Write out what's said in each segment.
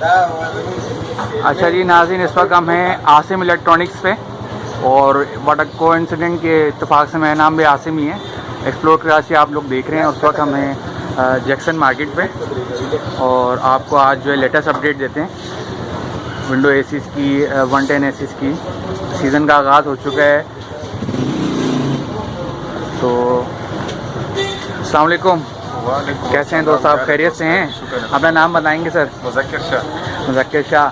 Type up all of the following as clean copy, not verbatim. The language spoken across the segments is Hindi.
अच्छा जी नाज़रीन, इस वक्त हम हैं आसिम इलेक्ट्रॉनिक्स पे और बड़ा कोइंसिडेंट के इत्तेफाक से मेरा नाम भी आसिम ही है। एक्सप्लोर कराची आप लोग देख रहे हैं। उस वक्त हम हैं जैक्सन मार्केट पे और आपको आज जो है लेटेस्ट अपडेट देते हैं विंडो एसीज़ की, 110 एसीज़ की। सीज़न का आगाज़ हो चुका है तो अस्सलाम वालेकुम। कैसे हैं दोस्त, आप खैरियत से हैं? अपना नाम बताएंगे सर? मुज़क्किर शाह।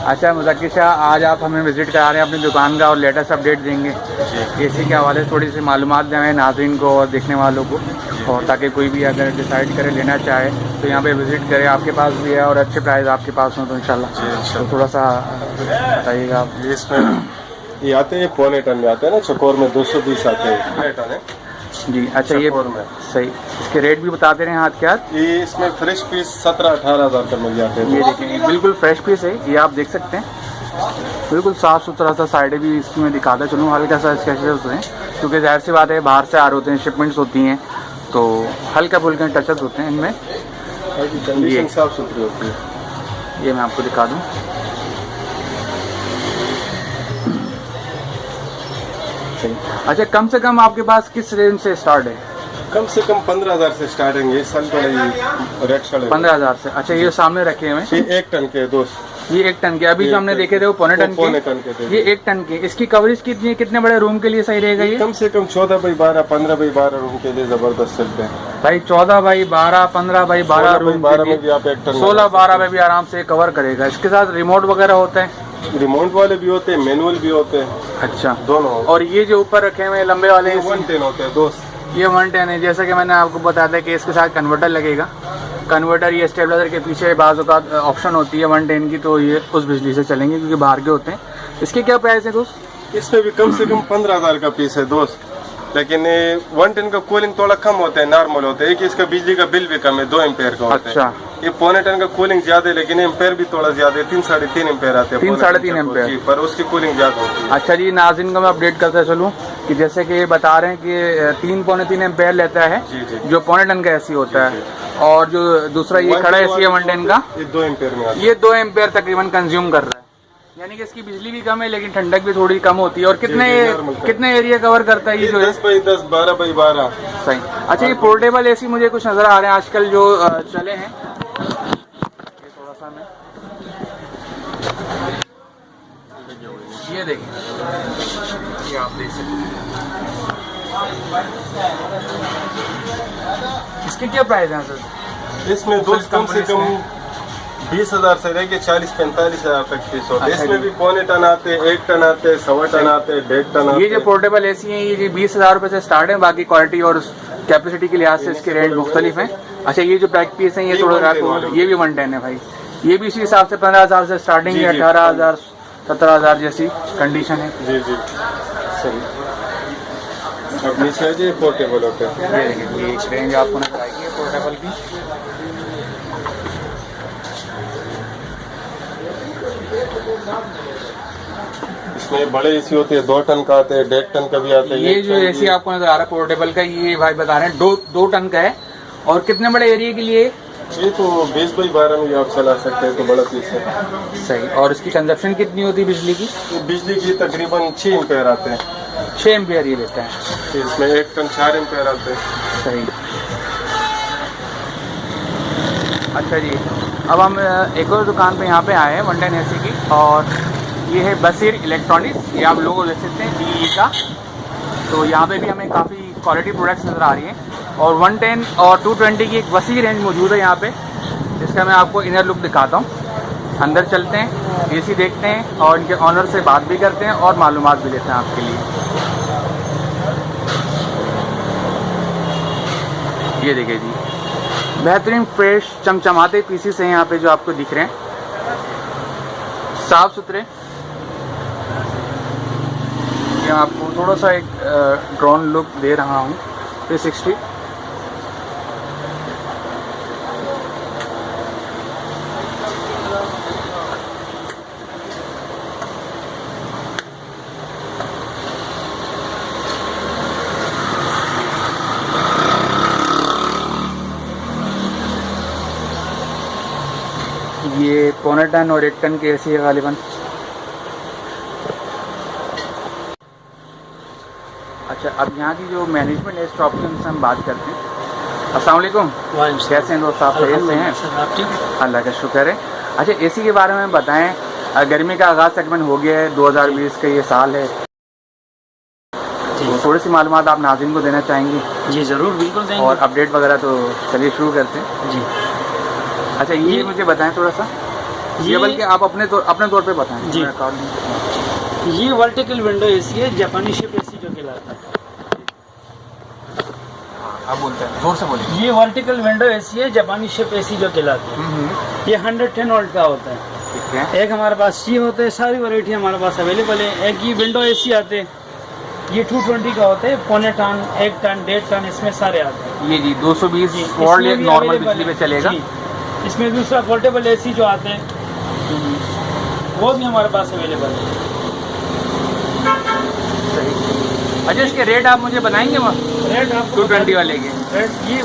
अच्छा मुज़क्किर शाह, आज आप हमें विज़िट करा रहे हैं अपनी दुकान का और लेटेस्ट अपडेट देंगे एसी के हवाले से। थोड़ी सी मालूमात दें नाज़रीन को और देखने वालों को, और ताकि कोई भी अगर डिसाइड करे लेना चाहे तो यहाँ पे विज़िट करे। आपके पास भी है और अच्छे प्राइस आपके पास हों तो इंशाल्लाह। तो थोड़ा सा बताइएगा आप। इसमें ये आते हैं पौने टन में आते हैं ना, चकोर में 220 आते हैं टन है जी। अच्छा ये सही, इसके रेट भी बताते रहे हाथ के हाथ। ये इसमें फ्रेश पीस 17-18 हज़ार का मिल जाते हैं। ये देखें बिल्कुल फ्रेश पीस है, ये आप देख सकते हैं बिल्कुल साफ़ सुथरा सा। साइडें भी इसकी मैं दिखाता चलूँ, हल्का सा स्केचेस होते हैं क्योंकि ज़ाहिर सी बात है बाहर से आ रहे होते हैं, शिपमेंट्स होती हैं तो हल्का फुल्का टचअप होते हैं इनमें। कंडीशन साफ सुथरी होती है। ये मैं आपको दिखा दूँ। अच्छा कम से कम आपके पास किस रेंज से स्टार्ट है? कम से कम 15,000 से स्टार्टिंग है। साल का रेट 15,000 से। अच्छा ये सामने रखे हुए हैं, ये 1 टन के दोस्त, ये 1 टन के। अभी जो हमने देखे थे वो पौने टन के, ये 1 टन के। इसकी कवरेज कितनी है, कितने बड़े रूम के लिए सही रहेगा ये? कम से कम 14 बाई 12, 15 बाई 12 रूम के लिए जबरदस्त चलते हैं भाई। 14 बाई 12, 15 बाई 12 रूम, 12 में भी आप 1 टन, 16-12 में भी आराम से कवर करेगा। इसके साथ रिमोट वगैरह होता है? रिमोट वाले भी होते हैं, मैनुअल भी होते हैं। अच्छा दोनों। और ये जो ऊपर रखे हुए लंबे वाले 110 होते हैं दोस्त, ये 110 है। जैसा कि मैंने आपको बताया था कि इसके साथ कन्वर्टर लगेगा। कन्वर्टर ये स्टेबलाइजर के पीछे बाज़ औक़ात ऑप्शन होती है 110 की, तो ये उस बिजली से चलेंगे क्योंकि बाहर के होते हैं। इसके क्या प्राइस है दोस्त? इसमें भी कम से कम 15,000 का पीस है दोस्त, लेकिन 110 का कूलिंग थोड़ा कम होता है, नॉर्मल होता है। एक इसका बिजली का बिल भी कम है, 2 एम्पेयर का होता है। अच्छा। ये पौने टन का कूलिंग ज्यादा है लेकिन एम्पेयर भी थोड़ा ज्यादा है, 3-3.5 एम्पेयर आते हैं। 3-3.5 एम्पेयर पर उसकी कूलिंग ज्यादा होती है। अच्छा जी नाज़रीन को मैं अपडेट करता चलूँ कि जैसे कि ये बता रहे हैं कि 3-3.5 एम्पेयर लेता है जो पौने टन का एसी होता है, और जो दूसरा ये खड़ा एसी है 110 का, ये 2 एम्पेयर में आता है। ये 2 एम्पेयर तकरीबन कंज्यूम कर रहा है। यानी कि इसकी बिजली भी कम है लेकिन ठंडक भी थोड़ी कम होती है। और कितने एरिया कवर करता है ये जो 10 बाई 10, 12 बाई 12। सही। अच्छा ये पोर्टेबल एसी मुझे कुछ नज़र आ रहे हैं आजकल जो चले हैं, ये थोड़ा सा मैं ये देखें, ये आप देख सकते हैं। इसके क्या प्राइस हैं सर? इसमें दोस्त कम से कम 20,000 से लेके 40-45 हज़ार तक पीस होते हैं। इसमें भी पौने टन आते हैं, 1 टन आते हैं, 1.25 टन आते हैं, 1.5 टन आते हैं। ये जो पोर्टेबल एसी है ये 20,000 रुपये से स्टार्ट है। बाकी क्वालिटी और कैपेसिटी के लिहाज से इसके रेट मुख्तलिफ हैं। अच्छा ये जो बैक पीस है ये थोड़ा ये भी 110 है भाई। ये भी इसी हिसाब से 15,000 से स्टार्टिंग है, 18,000 17,000 जैसी कंडीशन है। जी जी सही। अब नीचे जी पोर्टेबल होते हैं। ये एक रेंज आपको नजर आएगी पोर्टेबल की। इसमें बड़े एसी होते हैं, 2 टन का आते हैं, 1.5 टन का भी आते हैं। ये जो एसी आपको नजर आ रहा है पोर्टेबल का, ये भाई बता रहे हैं 2 टन का है। और कितने बड़े एरिया के लिए? ये तो 20 बाई 12 में भी आप चला सकते हैं, तो बड़ा पीस है। सही। और इसकी कंजप्शन कितनी होती है बिजली की? बिजली की तकरीबन 6 एम्पेयर आते हैं। 6 एम्पेयर ये लेता है। इसमें 1 टन 4 एम्पेयर आते हैं। सही। अच्छा जी, अब हम एक और दुकान पे यहाँ पे आए हैं 110 एसी की, और ये है बसीर इलेक्ट्रॉनिक्स। ये आप लोगों देख सकते हैं BE का। तो यहाँ पे भी हमें काफ़ी क्वालिटी प्रोडक्ट्स नज़र आ रही हैं, और 110 और 220 की एक वसी रेंज मौजूद है यहाँ पे, जिसका मैं आपको इनर लुक दिखाता हूँ। अंदर चलते हैं, एसी देखते हैं और इनके ऑनर से बात भी करते हैं और मालूमात भी लेते हैं आपके लिए। ये देखिए जी, बेहतरीन फ्रेश चमचमाते पीसीस हैं यहाँ पे जो आपको दिख रहे हैं, साफ़ सुथरे। ये आपको थोड़ा सा एक ड्रोन लुक दे रहा हूँ 360। ये 1.25 टन और 1 टन की एसी है गालिबन। अच्छा, अब यहाँ की जो मैनेजमेंट है स्टॉप की, उनसे हम बात करते हैं। अस्सलाम वालेकुम, कैसे हैं दोस्त, आप खैरियत से हैं? अल्लाह का शुक्र है। अच्छा, एसी के बारे में बताएं, गर्मी का आगाज़ तकरीबन हो गया है, 2020 का ये साल है, तो थोड़ी सी मालूमात आप नाज़रीन को देना चाहेंगी? जी ज़रूर, बिल्कुल देंगे। और अपडेट वगैरह तो चलिए शुरू करते हैं। जी, अच्छा, ये मुझे बताएं थोड़ा सा, ये बल्कि आप अपने तौर पे बताएं। जी, ये वर्टिकल विंडो एसी है, जापानी शेप एसी जो कहलाता है। आप बोलते हैं, जोर से बोलिए। ये वर्टिकल विंडो एसी है, जापानी शेप एसी जो कहलाती है। ये 110 वोल्ट का होता है। ठीक है। एक हमारे पास ये होता है, सारी वैरायटी हमारे पास अवेलेबल है। एक ये विंडो एसी आते हैं, ये 220 का होता है, 1.25 टन, 1 टन, 1.5 टन, इसमें सारे आते हैं। ये जी 220 वोल्ट इसमें भी नॉर्मल available बिजली पे है। चलेगा। जी। इसमें दूसरा पोर्टेबल एसी जो आते हैं, वो भी हमारे पास अवेलेबल है। अच्छा, इसके रेट आप मुझे बताएंगे? रेट आपको 220 वाले के रेट ये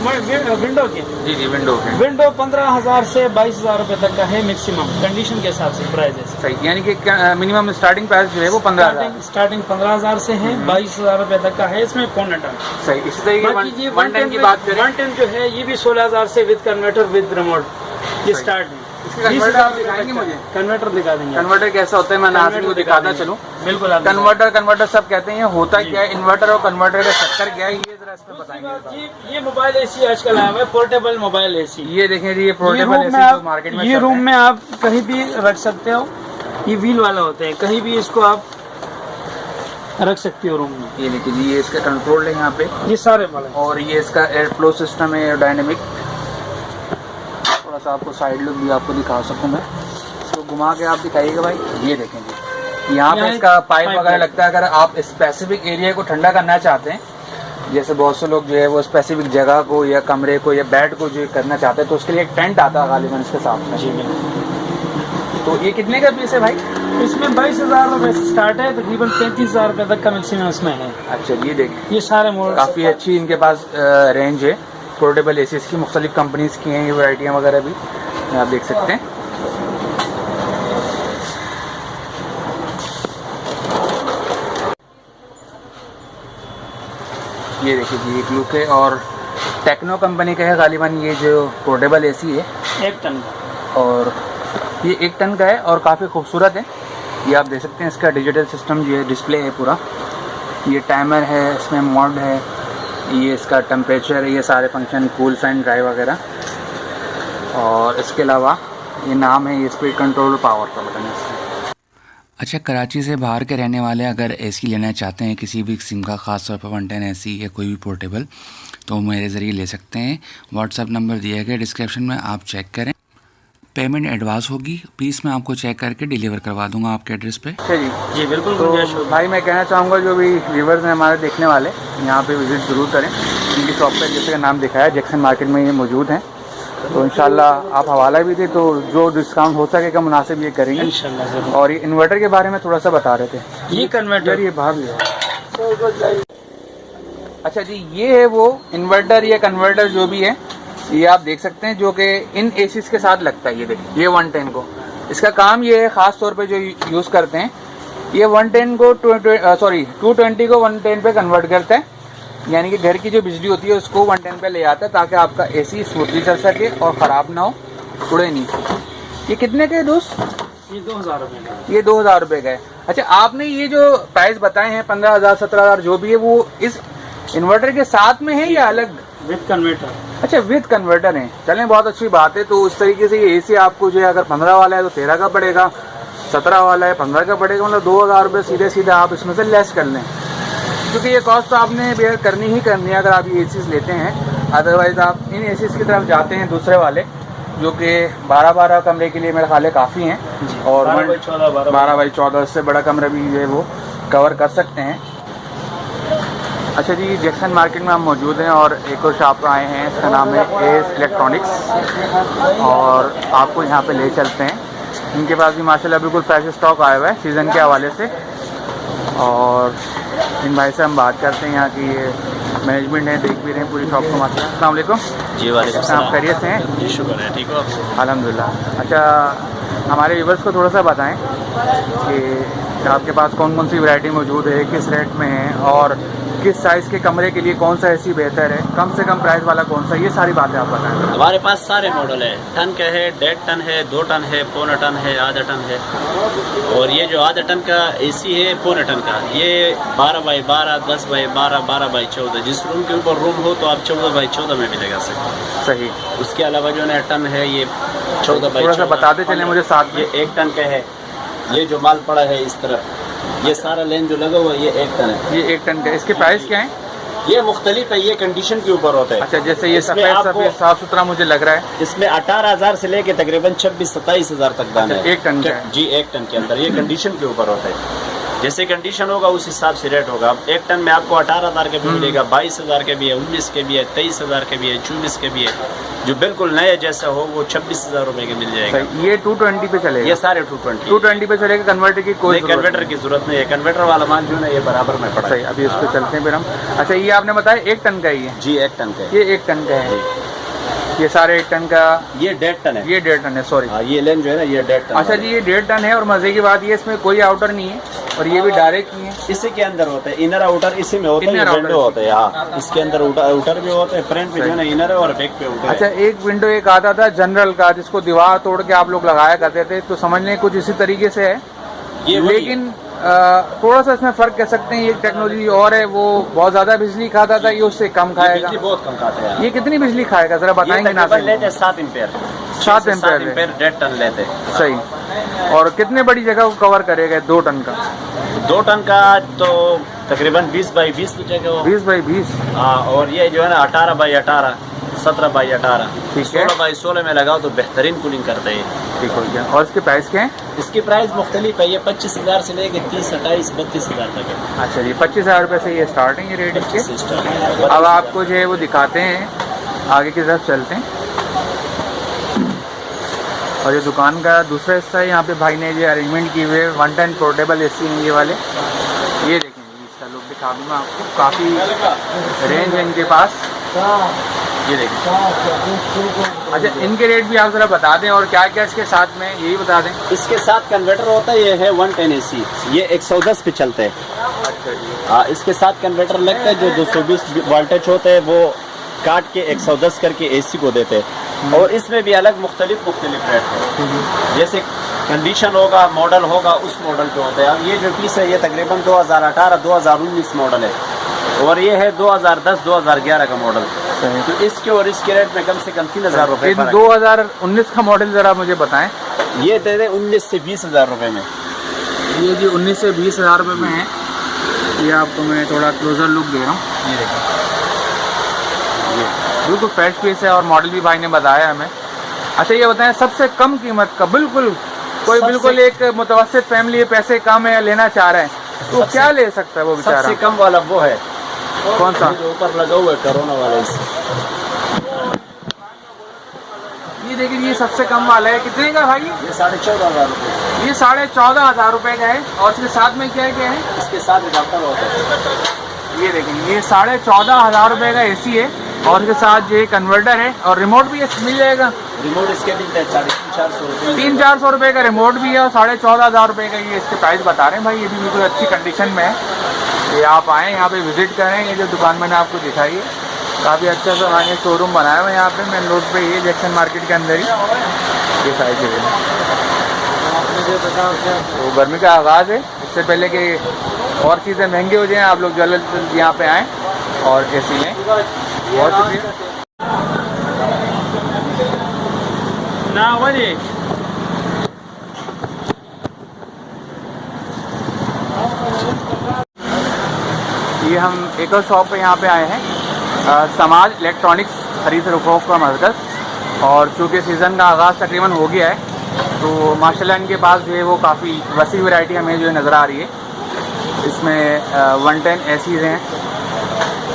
विंडो के जी जी विंडो के विंडो 15,000 से 22,000 रुपए तक का है मैक्सिमम, कंडीशन के हिसाब से प्राइस। सही, यानी कि मिनिमम स्टार्टिंग प्राइस जो है वो 15,000 स्टार्टिंग 15,000 से है, 22,000 रुपए तक का है। इसमें 1.25 टन। सही। इसी तरीके बाकी ये 1 टन की बात करें, 1 टन जो है ये भी 16,000 से विद कन्वर्टर विद रिमोट ये सही। स्टार्ट है। इसके कन्वर्टर आप दिखाएंगे मुझे? कन्वर्टर दिखा देंगे। कन्वर्टर कैसा होता है, मैं नाज़रीन को दिखाता चलूं। बिल्कुल। कन्वर्टर सब कहते हैं, होता क्या है इन्वर्टर और कन्वर्टर का चक्कर क्या है, ये जरा इस पे बताएंगे। ये मोबाइल एसी आजकल आया हुआ है, पोर्टेबल मोबाइल एसी। ये देखें जी, ये पोर्टेबल रूम में एसी जो आप मार्केट में ये रूम में आप कहीं भी रख सकते हो। ये व्हील वाला होता है, कहीं भी इसको आप रख सकते हो रूम में। ये देखिए जी, ये इसका कंट्रोल है यहाँ पे, ये सारे वाले। और ये इसका एयर फ्लो सिस्टम है डायनेमिक। थोड़ा सा आपको साइड लुक भी आपको दिखा सकूँ मैं, इसको घुमा के आप दिखाइएगा भाई। ये देखें जी, यहाँ पे इसका पाइप वगैरह लगता है। अगर आप स्पेसिफिक एरिया को ठंडा करना चाहते हैं, जैसे बहुत से लोग जो है वो स्पेसिफिक जगह को या कमरे को या बेड को जो करना चाहते हैं, तो उसके लिए एक टेंट आता है गालिबन इसके साथ में। जी। तो ये कितने का पीस है भाई? इसमें 22,000 रुपए से स्टार्ट है, तकरीबन 33,000 रुपए तक का मैक्सिमम इसमें है। अच्छा, ये देखिए, ये सारे मॉडल काफ़ी अच्छी इनके पास रेंज है पोर्टेबल एसीज की, मुख्तलिफ कंपनीज की हैं ये वैरायटियाँ वगैरह भी, आप देख सकते हैं। ये देखिए जी, एक लुक है, और टेक्नो कंपनी का है गालिबन ये जो पोर्टेबल एसी है, 1 टन का। और ये 1 टन का है और काफ़ी खूबसूरत है। ये आप देख सकते हैं, इसका डिजिटल सिस्टम जो है, डिस्प्ले है पूरा, ये टाइमर है, इसमें मोड है, ये इसका टेम्परेचर है, ये सारे फंक्शन, कूल फैन ड्राइव वगैरह, और इसके अलावा ये नाम है, ये स्पीड कंट्रोल पावर का बटन है इसमें। अच्छा, कराची से बाहर के रहने वाले अगर एसी लेना चाहते हैं किसी भी किस्म का, ख़ास तौर पर 110 एसी या कोई भी पोर्टेबल, तो मेरे ज़रिए ले सकते हैं। व्हाट्सअप नंबर दिया गया डिस्क्रिप्शन में, आप चेक करें। पेमेंट एडवांस होगी, पीस मैं आपको चेक करके डिलीवर करवा दूंगा आपके एड्रेस पे। अच्छा जी जी बिल्कुल। तो भाई मैं कहना चाहूँगा, जो भी व्यूवर्स हैं हमारे देखने वाले, यहाँ पे विज़िट ज़रूर करें। इनकी शॉप पर जैसे का नाम दिखाया, जैक्सन मार्केट में ये मौजूद हैं। तो इंशाल्लाह आप हवाला भी थे, तो जो डिस्काउंट हो सकेगा मुनासिब ये करेंगे इंशाल्लाह। और ये इन्वर्टर के बारे में थोड़ा सा बता रहे थे। ये कन्वर्टर, ये बाहर लिया। अच्छा जी, ये है वो इन्वर्टर या कन्वर्टर जो भी है, ये आप देख सकते हैं, जो कि इन एसीज के साथ लगता है। ये देखिए, ये 110 को, इसका काम ये है, ख़ास तौर पे जो यूज़ करते हैं, ये 110 को 220 को 110 पे कन्वर्ट करता है, यानी कि घर की जो बिजली होती है उसको 110 पे ले आता है, ताकि आपका एसी स्मूथली चल सके और ख़राब ना हो, उड़े नहीं। ये कितने के दोस्त? ये 2,000 रुपए का। ये 2,000 रुपये का है। अच्छा, आपने ये जो प्राइस बताए हैं 15,000 17,000 जो भी है, वो इस इन्वर्टर के साथ में है या अलग? With converter. अच्छा, विद कन्वर्टर है। चलें, बहुत अच्छी बात है। तो उस तरीके से ये एसी आपको जो है, अगर 15 वाला है तो 13 का पड़ेगा, 17 वाला है 15 का पड़ेगा, मतलब 2,000 रुपये सीधे सीधे आप इसमें से लेस कर लें, क्योंकि ये कॉस्ट तो आपने बेयर करनी ही करनी है अगर आप ये एसीज लेते हैं। अदरवाइज़ आप इन एसीज की तरफ जाते हैं दूसरे वाले, जो कि 12 कमरे के लिए मेरे ख्याल है काफ़ी हैं, और 12 बाई 14 से बड़ा कमरा भी जो है वो कवर कर सकते हैं। अच्छा जी, जैक्सन मार्केट में हम मौजूद हैं और एक और शॉप पर आए हैं, इसका नाम है एस इलेक्ट्रॉनिक्स, और आपको यहाँ पे ले चलते हैं। इनके पास भी माशाल्लाह बिल्कुल फ्रेश स्टॉक आया हुआ है सीज़न के हवाले से, और इन भाई से हम बात करते हैं यहाँ की ये मैनेजमेंट है, देख भी रहे हैं पूरी शॉप को माशाल्लाह। अस्सलाम वालेकुम। जी वालेकुम आप सलाम। खैरियत से हैं? जी शुक्र है, ठीक हो आप? अल्हम्दुलिल्लाह। अच्छा, हमारे व्यूवर्स को थोड़ा सा बताएं कि आपके पास कौन कौन सी वैरायटी मौजूद है, किस रेट में है और किस साइज़ के कमरे के लिए कौन सा एसी बेहतर है, कम से कम प्राइस वाला कौन सा, ये सारी बातें आप बताएं। हमारे पास सारे मॉडल है, टन का है, 1.5 टन है, 2 टन है, पौना टन है, आधा टन है। और ये जो आधा टन का एसी है, पौने टन का, ये 12 बाई 12, 10 बाई 12, 12 बाई 14, जिस रूम के ऊपर रूम हो तो आप 14 बाई 14 में मिलेगा सर। सही। उसके अलावा जो है टन है, ये 14 बाई थोड़ा सा बताते चले मुझे साथ में। ये 1 टन का है। ये जो माल पड़ा है इस तरफ, ये सारा लेन जो लगा हुआ है, ये 1 टन है। ये 1 टन का, इसके प्राइस क्या है? ये मुख्तलिफ है, ये कंडीशन के ऊपर होता है। अच्छा, जैसे ये इसमें सफ़ेद आपको- सफ़ेद साफ़ सुथरा मुझे लग रहा है। इसमें 18,000 से लेके तकरीबन 26-27 हज़ार तक दाना अच्छा, है। 1 टन का है। जी 1 टन के अंदर, ये कंडीशन के ऊपर होता है। जैसे कंडीशन होगा उस हिसाब से रेट होगा। अब 1 टन में आपको 18,000 के भी मिलेगा, 22,000 के भी है, 19 के भी है, 23,000 के भी है, 24 के भी है। जो बिल्कुल नए जैसा हो वो 26,000 रुपए के मिल जाएगा। सही। ये 220 पे चलेगा? ये सारे 220 220 पे चलेगा, कन्वर्टर की कोई नहीं, ज़रूरत कन्वर्टर की जरूरत नहीं है। कन्वर्टर वाला माल जो है ना, ये बराबर में पड़ा है। सही। अभी इस पे चलते हैं फिर हम। अच्छा, ये आपने बताया 1 टन का ही है? जी 1 टन का है। ये 1 टन का है। ये सारे 1 टन का? ये 1.5 टन है। ये 1.5 टन है, सॉरी। हाँ, ये लेन जो है ना, ये 1.5 टन। अच्छा जी, ये 1.5 टन है और मज़े की बात ये इसमें कोई आउटर नहीं है और ये भी डायरेक्ट ही है। इसी के अंदर होता है, इनर आउटर इसी में होता है, इनर ये आउटर विंडो होता है। हाँ, इसके अंदर आउटर भी होता है, फ्रंट पे जो है ना इनर है और बैक पे आउटर है। अच्छा, एक विंडो एक आता था जनरल का, जिसको दीवार तोड़ के आप लोग लगाया करते थे, तो समझ लें कुछ इसी तरीके से है। ये वही लेकिन थोड़ा सा इसमें फ़र्क कह सकते हैं। ये टेक्नोलॉजी और है, वो बहुत ज़्यादा बिजली खाता था, ये उससे कम खाएगा। बिजली बहुत कम खाते हैं। ये कितनी बिजली खाएगा ज़रा बताएंगे ना? लेते हैं 7 एम्पेयर। 7 एम्पेयर 1.5 टन लेते हैं। सही। और कितने बड़ी जगह को कवर करेगा 2 टन का? 2 टन का तो तकरीबन 20 बाई 20 जगह हो। 20 बाई 20। हाँ, और ये जो है ना 18 बाई 18, 17 बाई 18, ठीक है। 16 बाई 16 में लगाओ तो बेहतरीन कूलिंग करता है। ठीक हो गया। और इसके प्राइस क्या है? इसकी प्राइस मुख्तलिफ है, ये 25,000 से लेके 30, 28, 32,000 तक है। अच्छा जी, 25,000 रुपये से ये स्टार्ट है, ये रेट इसके। 25 से स्टार्ट है। अब आपको जो है वो दिखाते हैं, आगे की तरफ चलते हैं। और ये दुकान का दूसरा हिस्सा है, यहाँ पे भाई ने जो अरेंजमेंट किए हुए 1 टन पोर्टेबल एसी हैं ये वाले। ये देखें जी, इसका लुक दिखा दूँ मैं आपको, काफ़ी रेंज है इनके पास। ये देखिए। अच्छा, इनके रेट भी आप ज़रा बता दें और क्या क्या इसके साथ में, यही बता दें। इसके साथ कन्वर्टर होता है, ये है 110 AC, ये 110 पे चलते हैं। अच्छा जी। हाँ, इसके साथ कन्वर्टर लगता है जो 220 वोल्टेज होते हैं, वो काट के 110 करके AC को देते हैं। और इसमें भी अलग मुख्तलिफ रेट है। जैसे कंडीशन होगा, मॉडल होगा, उस मॉडल पे होता है। अब ये जो पीस है ये तकरीबन 2018, 2019 मॉडल है और ये है 2010, 2011 का मॉडल। तो इसके और इसके रेट में कम से कम 3,000 रुपये। 2019 का मॉडल ज़रा मुझे बताएं। ये दे दे 19 से 20,000 रुपये में। ये जी 19 से 20,000 रुपये में है। ये आपको मैं थोड़ा क्लोजर लुक दे रहा हूँ। ये देखिए, ये बिल्कुल फ्रेश पीस है और मॉडल भी भाई ने बताया हमें। अच्छा, ये बताएं सबसे कम कीमत का, बिल्कुल कोई बिल्कुल एक मुतवस्सित फैमिली पैसे कम है लेना चाह रहे हैं तो क्या ले सकता है वो बेचारा? सबसे कम वाला वो है, कौन सा? जो ऊपर लगा हुआ है कोरोना वाला। ये देखिए, ये सबसे कम वाला है। कितने का भाई? ये 14,500 रुपये। ये 14,500 रुपये का है। और इसके साथ में क्या क्या है? इसके साथ एडाप्टर होता है। ये देखिए, ये 14,500 रुपये का एसी है और इसके साथ ये कन्वर्टर है और रिमोट भी मिल जाएगा। रिमोट इसके भी 350-400 रुपये। 300-400 रुपये का रिमोट भी है और 14,500 रुपये का ये इसके प्राइस बता रहे हैं भाई। ये भी बिल्कुल अच्छी कंडीशन में है। ये आप आएँ यहाँ पे विज़िट करें। ये जो दुकान मैंने आपको दिखाई है काफ़ी अच्छा सा मैंने शोरूम बनाया हुआ है यहाँ पे मेन रोड पे, ये जैक्सन मार्केट के अंदर ही ये सारी चीज़ें। तो गर्मी का आगाज़ है, इससे पहले कि और चीज़ें महंगी हो जाएँ आप लोग जल्द यहाँ पे आएँ और एसी लें। बहुत शुक्रिया। ना वही ये हम एक और शॉप पे यहाँ पे आए हैं, समाज इलेक्ट्रॉनिक्स खरीद फरोख्त का मरकज़। और चूँकि सीज़न का आगाज़ तकरीबन हो गया है तो माशाल्लाह इनके पास जो है वो काफ़ी वसी वैरायटी हमें जो है नज़र आ रही है। इसमें 110 एसीज़ हैं,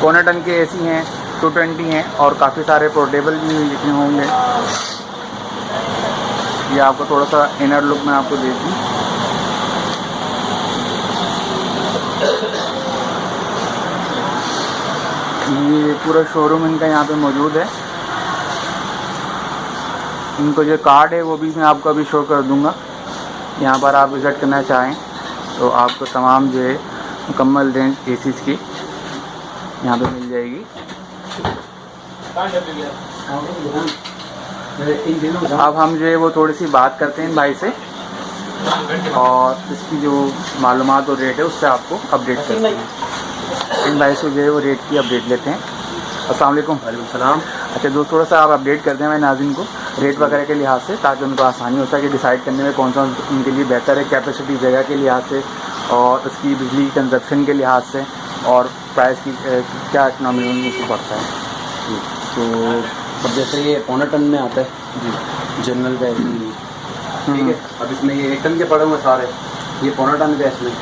पौने टन के एसी हैं, 220 हैं और काफ़ी सारे पोर्टेबल भी जितने होंगे। ये आपको थोड़ा सा इनर लुक में आपको दे दूँ। ये पूरा शोरूम इनका यहाँ पे मौजूद है। इनको जो कार्ड है वो भी मैं आपको अभी शो कर दूँगा। यहाँ पर आप विज़िट करना चाहें तो आपको तमाम जो है मुकम्मल रेंज एसीज़ की यहाँ पे मिल जाएगी। अब हम जो है वो थोड़ी सी बात करते हैं इन भाई से और इसकी जो मालूमात और रेट है उससे आपको अपडेट करते हैं। इन भाई से जो है वो रेट की अपडेट लेते हैं। अस्सलाम वालेकुम। वालेकुम सलाम। अच्छा दोस्त, थोड़ा सा आप अपडेट कर दें मैं नाज़रीन को रेट वगैरह के लिहाज से, ताकि उनको आसानी हो सके डिसाइड करने में कौन सा उनके लिए बेहतर है, कैपेसिटी जगह के लिहाज से और उसकी बिजली कंजप्शन के लिहाज से और प्राइस की क्या इकनॉमी उनको पड़ता है। तो अब जैसे ये पौने टन में आता है जी, जनरल का एसी, ठीक है। अब इसमें ये 1 टन के पड़े हुए सारे, ये पौने टन का इसमें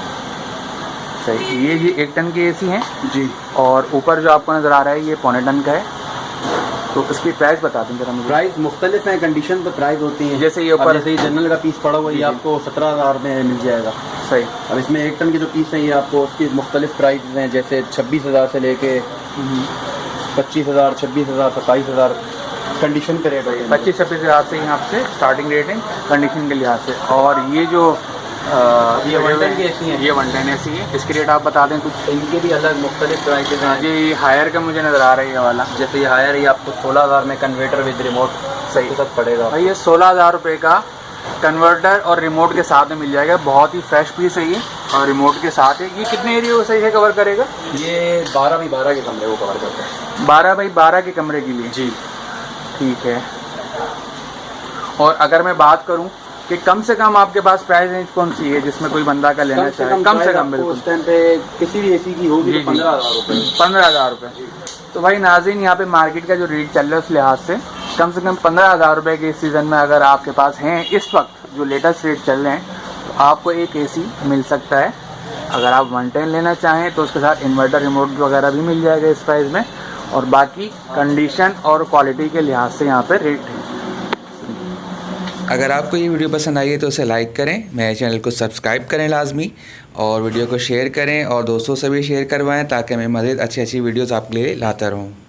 सही। ये 1 टन के एसी हैं जी, और ऊपर जो आपको नज़र आ रहा है ये पौने टन का है। तो इसकी प्राइस बता दें जरा मुझे। प्राइस मुख्तलिफ है, कंडीशन पर प्राइस होती है। जैसे ये अब ऊपर जैसे ये जनरल का पीस पड़ा हुआ है, ये आपको 17,000 में मिल जाएगा। सही। अब इसमें 1 टन के जो पीस हैं ये आपको उसकी मुख्तलिफ प्राइस हैं, जैसे 26,000 से लेके 25,000, 26,000, 27,000 कंडीशन पे रेट है। 25-26 हज़ार से यहाँ से स्टार्टिंग रेट है कंडीशन के लिहाज से। और ये जो ये 1 टन की एसी है, ये 1 टन एसी है, इसकी रेट आप बता दें कुछ। इनके भी अलग मुख्तलिफ प्राइसेज हैं। जी हायर का मुझे नज़र आ रहा है ये वाला। जैसे ये हायर है, आपको 16,000 में कन्वर्टर विद रिमोट सही के साथ पड़ेगा। भाई ये 16,000 रुपये का कन्वर्टर और रिमोट के साथ में मिल जाएगा। बहुत ही फ्रेश पीस है ये और रिमोट के साथ है। ये कितने एरिया को सही है कवर करेगा? ये 12 बाई 12 के कमरे को कवर करता है। 12 बाई 12 के कमरे के लिए जी, ठीक है। और अगर मैं बात करूं कि कम से कम आपके पास प्राइस रेंज कौन सी है जिसमें कोई बंदा का लेना चाहे? कम से कम बिल्कुल उस टाइम पे किसी भी एसी की होगी जी, तो 15,000 रुपये। 15,000 रुपये। तो भाई नाज़रीन, यहाँ पे मार्केट का जो रेट चल रहा है उस लिहाज से कम 15,000 रुपये के इस सीज़न में अगर आपके पास हैं इस वक्त जो लेटेस्ट रेट चल रहे हैं तो आपको एक एसी मिल सकता है। अगर आप 1 टन लेना चाहें तो उसके साथ इन्वर्टर रिमोट वगैरह भी मिल जाएगा इस प्राइस में। और बाकी कंडीशन और क्वालिटी के लिहाज से यहाँ पे रेट है। अगर आपको ये वीडियो पसंद आई है तो उसे लाइक करें, मेरे चैनल को सब्सक्राइब करें लाजमी, और वीडियो को शेयर करें और दोस्तों से भी शेयर करवाएं ताकि मैं मज़ीद अच्छी वीडियोस आपके लिए लाता रहूं।